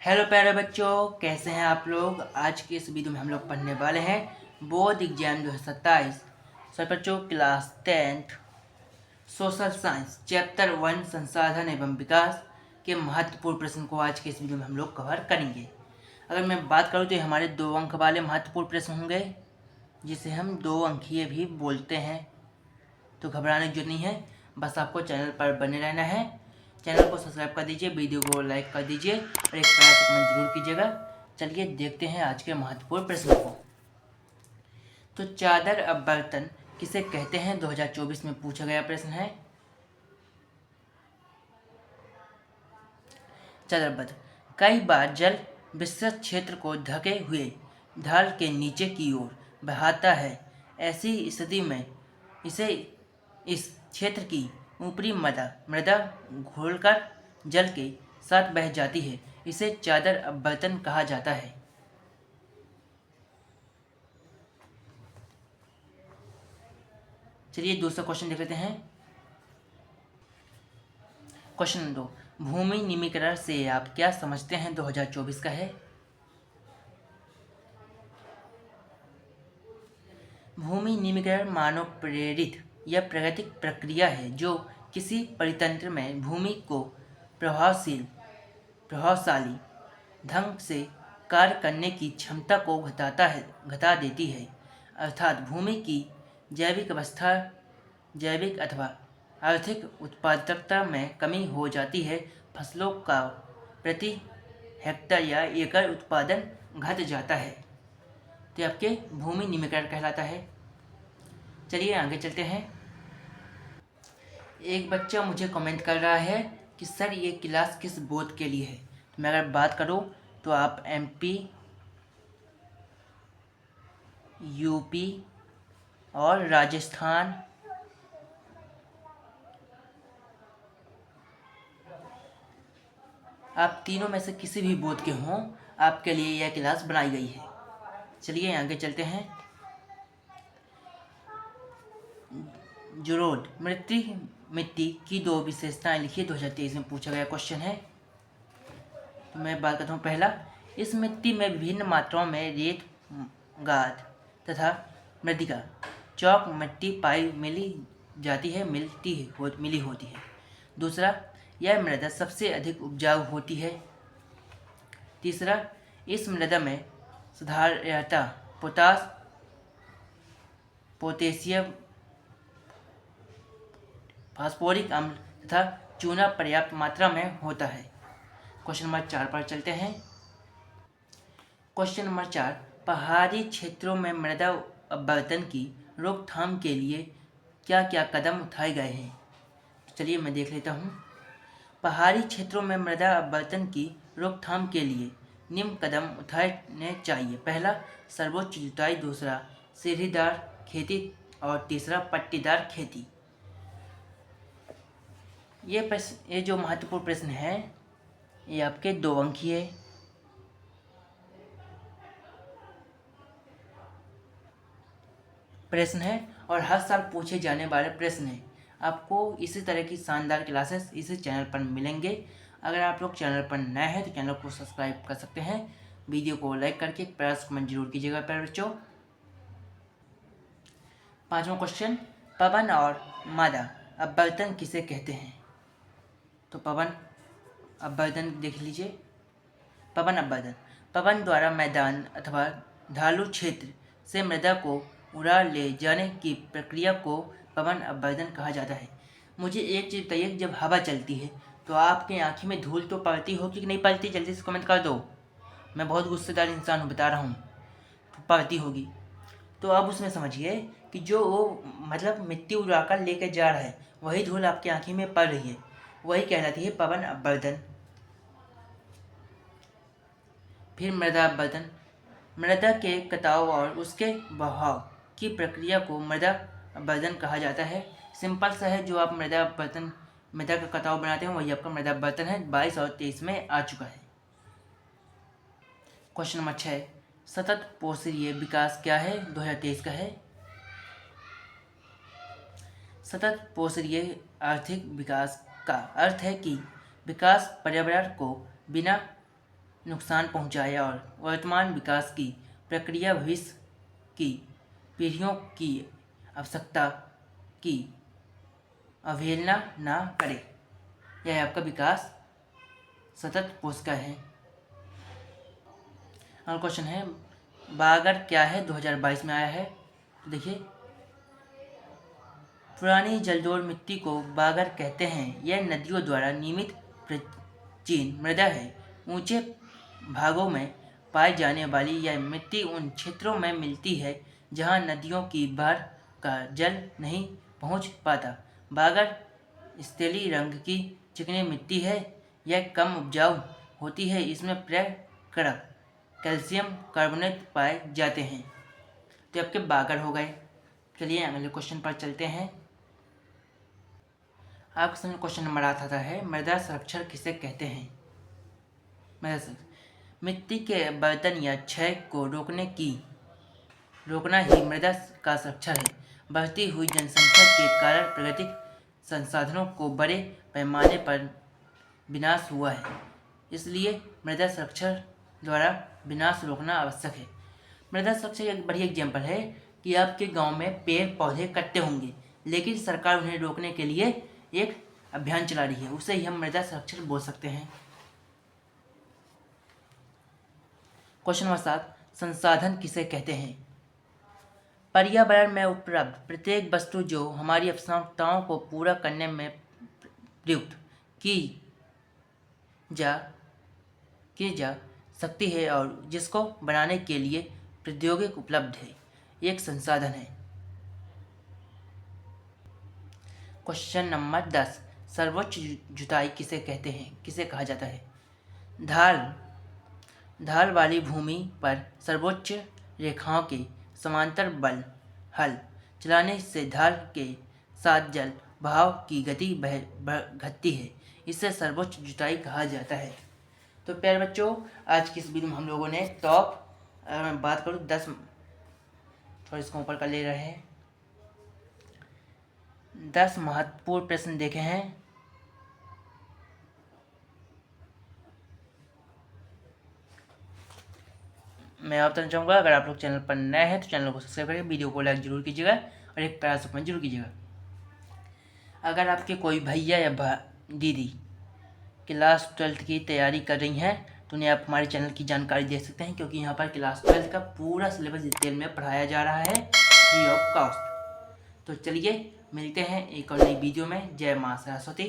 Hello प्यारे बच्चों, कैसे हैं आप लोग। आज के इस वीडियो में हम लोग पढ़ने वाले हैं बोर्ड एग्जाम 2027 सर बच्चों class 10th social science chapter 1 संसाधन एवं विकास के महत्वपूर्ण प्रश्न को आज के इस वीडियो में हम लोग कवर करेंगे। अगर मैं बात करूं तो ये हमारे 2 अंक वाले महत्वपूर्ण प्रश्न होंगे, जिसे हम 2 अंकीय भी बोलते हैं। तो घबराने की जरूरत नहीं है, बस आपको चैनल पर बने रहना है। चैनल को सब्सक्राइब कर दीजिए, वीडियो को लाइक कर दीजिए और एक प्यारा सा कमेंट जरूर कीजिएगा। चलिए देखते हैं आज के महत्वपूर्ण प्रश्नों को। तो चादर अब बर्तन किसे कहते हैं, 2024 में पूछा गया प्रश्न है। चादर बर्तन कई बार जल विस्तृत क्षेत्र को ढके हुए ढाल के नीचे की ओर बहाता है। ऐसी स्थिति में इसे इस क्षेत्र की ऊपरी मृदा घोलकर जल के साथ बह जाती है। इसे चादर अववर्तन कहा जाता है। चलिए दूसरा क्वेश्चन देख लेते हैं। क्वेश्चन 2, भूमि निमीकरण से आप क्या समझते हैं, 2024 का है। भूमि निमीकरण मानव प्रेरित या प्राकृतिक प्रक्रिया है जो किसी परितंत्र में भूमि को प्रभावशाली ढंग से कार्य करने की क्षमता को घटा देती है। अर्थात भूमि की जैविक अवस्था, जैविक अथवा आर्थिक उत्पादकता में कमी हो जाती है। फसलों का प्रति हेक्टर या एकड़ उत्पादन घट जाता है। तो आपके भूमि निमीकरण कहलाता है। चलिए आगे चलते हैं। एक बच्चा मुझे कमेंट कर रहा है कि सर ये क्लास किस बोर्ड के लिए है। तो मैं अगर बात करूं तो आप MP, UP और राजस्थान आप तीनों में से किसी भी बोर्ड के हों, आपके लिए यह क्लास बनाई गई है। चलिए आगे चलते हैं। जलोढ़ मिट्टी की 2 विशेषताएं लिखिए, 2023 में पूछा गया क्वेश्चन है। तो मैं बात करता हूँ। पहला, इस मिट्टी में विभिन्न मात्राओं में रेत, गाद तथा मृदिका चौक मिट्टी मिली होती है। दूसरा, यह मृदा सबसे अधिक उपजाऊ होती है। तीसरा, इस मृदा में साधारणतः पोटेशियम, फास्फोरिक अम्ल तथा चूना पर्याप्त मात्रा में होता है। क्वेश्चन नंबर 4 पर चलते हैं। क्वेश्चन नंबर 4, पहाड़ी क्षेत्रों में मृदा अपवर्तन की रोकथाम के लिए क्या क्या कदम उठाए गए हैं। चलिए मैं देख लेता हूँ। पहाड़ी क्षेत्रों में मृदा अपवर्तन की रोकथाम के लिए निम्न कदम उठाने चाहिए। पहला, सर्वोच्च जुताई। दूसरा, सीढ़ीदार खेती और तीसरा, पट्टीदार खेती। ये जो महत्वपूर्ण प्रश्न है, ये आपके 2 अंकीय प्रश्न है और हर साल पूछे जाने वाले प्रश्न है। आपको इसी तरह की शानदार क्लासेस इसी चैनल पर मिलेंगे। अगर आप लोग चैनल पर नए हैं तो चैनल को सब्सक्राइब कर सकते हैं। वीडियो को लाइक करके प्यारा कमेंट जरूर कीजिएगा प्यारे बच्चों। 5वां क्वेश्चन, पवन और मादा अपवर्तन किसे कहते हैं। तो पवन अपवर्तन देख लीजिए। पवन अपवर्तन, पवन द्वारा मैदान अथवा ढालू क्षेत्र से मृदा को उड़ा ले जाने की प्रक्रिया को पवन अपवर्तन कहा जाता है। मुझे एक चीज़ बताइए, जब हवा चलती है तो आपकी आँखी में धूल तो पड़ती होगी कि नहीं पड़ती, जल्दी से कमेंट कर दो। मैं बहुत गुस्सेदार इंसान हूँ, बता रहा हूँ। तो पड़ती होगी। तो अब उसमें समझिए कि जो वो मतलब मिट्टी उड़ा कर लेकर जा रहा है, वही धूल आपकी आँखी में पड़ रही है, वही कहलाती है पवन अपवर्तन। फिर मृदा अपवर्तन, मृदा के कटाव और उसके बहाव की प्रक्रिया को मृदा अपवर्तन कहा जाता है। सिंपल सा है, जो आप मृदा का कटाव बनाते हैं वही आपका मृदा अपवर्तन है। 22 और 23 में आ चुका है। क्वेश्चन नंबर 6, सतत पोषणीय विकास क्या है, 2023 का है। सतत पोषणीय आर्थिक विकास का अर्थ है कि विकास पर्यावरण को बिना नुकसान पहुंचाया और वर्तमान विकास की प्रक्रिया भविष्य की पीढ़ियों की आवश्यकता की अवहेलना ना करे। यह आपका विकास सतत पोषक है। और क्वेश्चन है बागर क्या है, 2022 में आया है। तो देखिए, पुरानी जलदोर मिट्टी को बागर कहते हैं। यह नदियों द्वारा निर्मित प्राचीन मृदा है। ऊंचे भागों में पाई जाने वाली यह मिट्टी उन क्षेत्रों में मिलती है जहां नदियों की बाढ़ का जल नहीं पहुंच पाता। बागर स्तेली रंग की चिकनी मिट्टी है। यह कम उपजाऊ होती है। इसमें प्रकरक कैल्शियम कार्बोनेट पाए जाते हैं। तो आपके बागर हो गए। चलिए अगले क्वेश्चन पर चलते हैं। आपके सामने क्वेश्चन नंबर आता है, मृदा संरक्षण किसे कहते हैं। मिट्टी के बर्तन या क्षय को रोकना ही मृदा का संरक्षण है। बढ़ती हुई जनसंख्या के कारण प्राकृतिक संसाधनों को बड़े पैमाने पर विनाश हुआ है। इसलिए मृदा संरक्षण द्वारा विनाश रोकना आवश्यक है। मृदा संरक्षण एक बढ़िया एग्जाम्पल है कि आपके गांव में पेड़ पौधे कटते होंगे, लेकिन सरकार उन्हें रोकने के लिए एक अभियान चला रही है। उसे ही हम मृदा संरक्षण बोल सकते हैं। क्वेश्चन नंबर 7, संसाधन किसे कहते हैं। पर्यावरण में उपलब्ध प्रत्येक वस्तु जो हमारी आवश्यकताओं को पूरा करने में प्रयुक्त की जा सकती है और जिसको बनाने के लिए प्रौद्योगिकी उपलब्ध है, एक संसाधन है। क्वेश्चन नंबर 10, सर्वोच्च जुताई किसे कहते हैं, किसे कहा जाता है। ढाल वाली भूमि पर सर्वोच्च रेखाओं के समांतर हल चलाने से ढाल के साथ जल बहाव की गति घटती है। इसे सर्वोच्च जुताई कहा जाता है। तो प्यारे बच्चों, आज की इस वीडियो में हम लोगों ने टॉप, अगर मैं बात करूँ 10, थोड़ा इसको ऊपर कर ले रहे हैं, 10 महत्वपूर्ण प्रश्न देखे हैं। मैं बताना चाहूँगा, अगर आप लोग चैनल पर नए हैं तो चैनल को सब्सक्राइब करिए, वीडियो को लाइक जरूर कीजिएगा और एक प्यारा सा कमेंट जरूर कीजिएगा। अगर आपके कोई भैया या दीदी क्लास 12 की तैयारी कर रही हैं तो उन्हें आप हमारे चैनल की जानकारी दे सकते हैं, क्योंकि यहाँ पर क्लास 12 का पूरा सिलेबस डिटेल में पढ़ाया जा रहा है फ्री ऑफ कॉस्ट। तो चलिए मिलते हैं एक और नई वीडियो में। जय माँ सरस्वती।